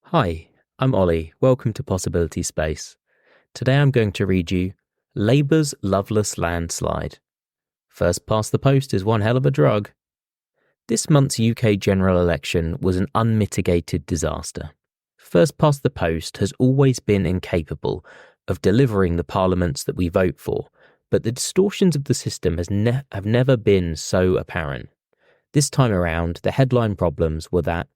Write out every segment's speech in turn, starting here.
Hi, I'm Ollie. Welcome to Possibility Space. Today I'm going to read you Labour's Loveless Landslide. First past the post is one hell of a drug. This month's UK general election was an unmitigated disaster. First past the post has always been incapable of delivering the parliaments that we vote for, but the distortions of the system have never been so apparent. This time around, the headline problems were that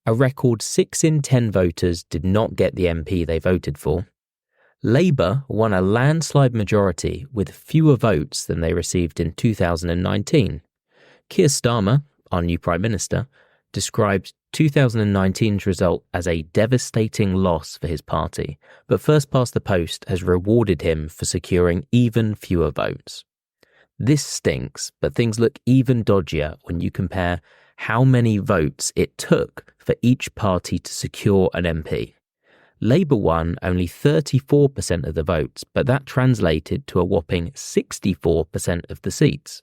a record 6 in 10 voters did not get the MP they voted for. Labour won a landslide majority with fewer votes than they received in 2019. Keir Starmer, our new Prime Minister, described 2019's result as a devastating loss for his party, but First Past the Post has rewarded him for securing even fewer votes. This stinks, but things look even dodgier when you compare how many votes it took for each party to secure an MP. Labour won only 34% of the votes, but that translated to a whopping 64% of the seats.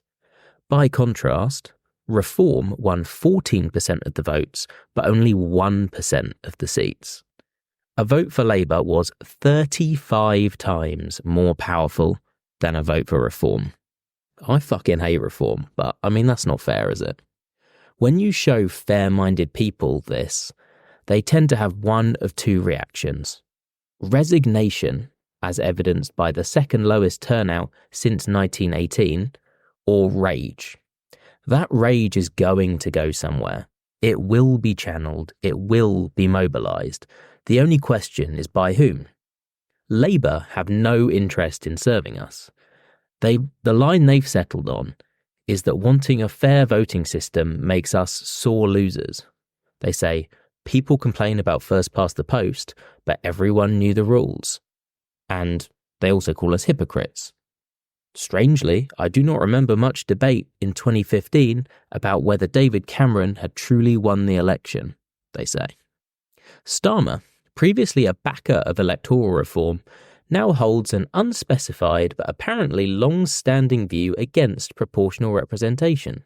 By contrast, Reform won 14% of the votes, but only 1% of the seats. A vote for Labour was 35 times more powerful than a vote for Reform. I fucking hate Reform, but that's not fair, is it? When you show fair-minded people this, they tend to have one of two reactions. Resignation, as evidenced by the second lowest turnout since 1918, or rage. That rage is going to go somewhere. It will be channeled. It will be mobilised. The only question is by whom. Labour have no interest in serving us. The line they've settled on is that wanting a fair voting system makes us sore losers. They say, people complain about first past the post, but everyone knew the rules. And they also call us hypocrites. Strangely, I do not remember much debate in 2015 about whether David Cameron had truly won the election, they say. Starmer, previously a backer of electoral reform, now holds an unspecified but apparently long-standing view against proportional representation.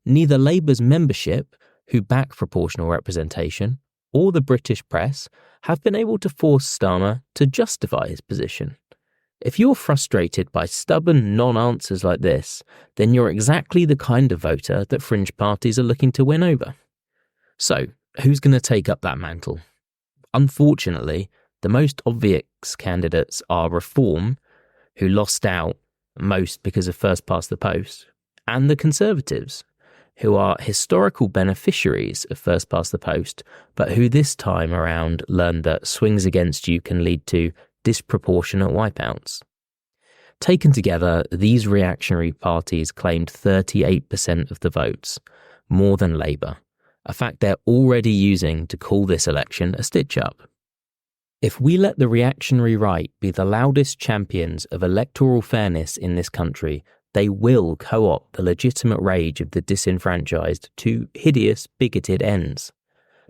Neither Labour's membership, who back proportional representation, or the British press have been able to force Starmer to justify his position. If you're frustrated by stubborn non-answers like this, then you're exactly the kind of voter that fringe parties are looking to win over. So, who's going to take up that mantle? Unfortunately, the most obvious candidates are Reform, who lost out most because of first past the post, and the Conservatives, who are historical beneficiaries of first past the post, but who this time around learned that swings against you can lead to disproportionate wipeouts. Taken together, these reactionary parties claimed 38% of the votes, more than Labour, a fact they're already using to call this election a stitch-up. If we let the reactionary right be the loudest champions of electoral fairness in this country, they will co-opt the legitimate rage of the disenfranchised to hideous, bigoted ends.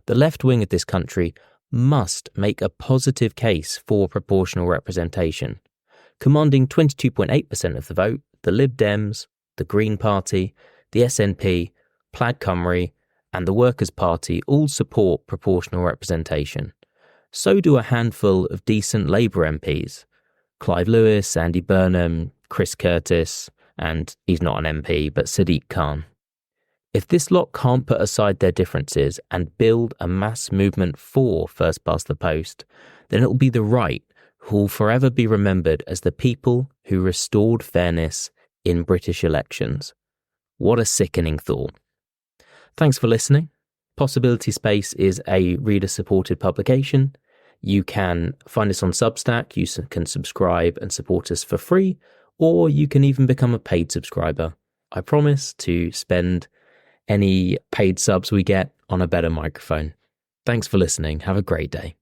The left wing of this country must make a positive case for proportional representation. Commanding 22.8% of the vote, the Lib Dems, the Green Party, the SNP, Plaid Cymru, and the Workers' Party all support proportional representation. So do a handful of decent Labour MPs. Clive Lewis, Andy Burnham, Chris Curtis, and he's not an MP, but Sadiq Khan. If this lot can't put aside their differences and build a mass movement for first past the post, then it'll be the right who will forever be remembered as the people who restored fairness in British elections. What a sickening thought. Thanks for listening. Possibility Space is a reader-supported publication. You can find us on Substack, you can subscribe and support us for free, or you can even become a paid subscriber. I promise to spend any paid subs we get on a better microphone. Thanks for listening. Have a great day.